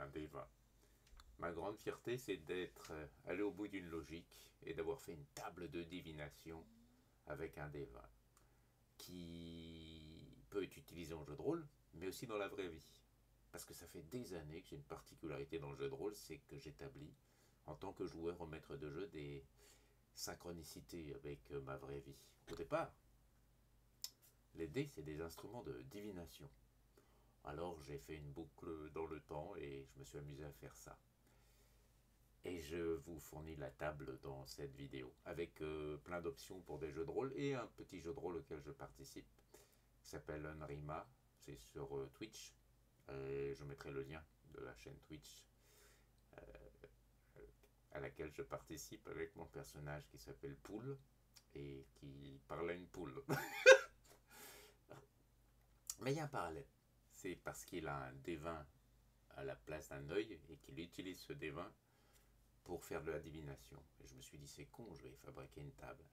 un des 20. Ma grande fierté, c'est d'être allé au bout d'une logique et d'avoir fait une table de divination avec un des 20 qui peut être utilisé en jeu de rôle, mais aussi dans la vraie vie. Parce que ça fait des années que j'ai une particularité dans le jeu de rôle, c'est que j'établis, en tant que joueur au maître de jeu, des synchronicités avec ma vraie vie. Au départ, les dés, c'est des instruments de divination. Alors j'ai fait une boucle dans le temps et je me suis amusé à faire ça. Et je vous fournis la table dans cette vidéo, avec plein d'options pour des jeux de rôle et un petit jeu de rôle auquel je participe, qui s'appelle Unrima, c'est sur Twitch. Et je mettrai le lien de la chaîne Twitch à laquelle je participe avec mon personnage qui s'appelle Poule et qui parle à une poule. Mais il y a un parallèle. C'est parce qu'il a un D20 à la place d'un œil et qu'il utilise ce D20 pour faire de la divination. Et je me suis dit, c'est con, je vais fabriquer une table.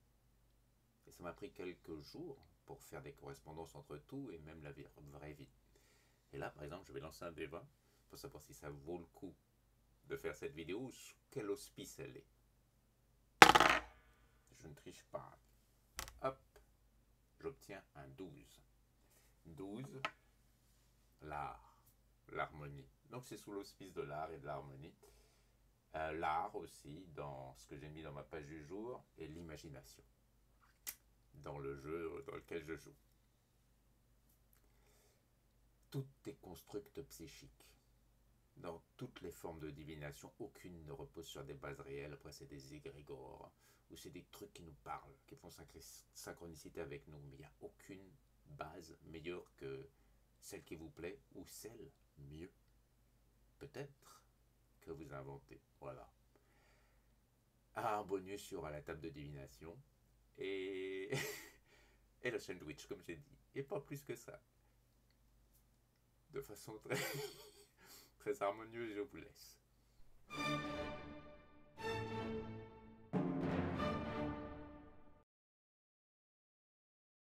Et ça m'a pris quelques jours pour faire des correspondances entre tout et même la vraie vie. Et là, par exemple, je vais lancer un D20 pour savoir si ça vaut le coup de faire cette vidéo ou quel auspice elle est. Je ne triche pas. Hop, j'obtiens un 12. 12, l'art, l'harmonie. Donc c'est sous l'auspice de l'art et de l'harmonie. L'art aussi, dans ce que j'ai mis dans ma page du jour, et l'imagination, dans le jeu dans lequel je joue. Tout est construct psychique. Dans toutes les formes de divination, aucune ne repose sur des bases réelles. Après, c'est des égrégores, ou c'est des trucs qui nous parlent, qui font synchronicité avec nous. Mais il n'y a aucune base meilleure que celle qui vous plaît, ou celle mieux, peut-être, que vous inventez. Voilà. Un bonus sur la table de divination. Et, et le sandwich, comme j'ai dit. Et pas plus que ça. De façon très, très harmonieuse, je vous laisse.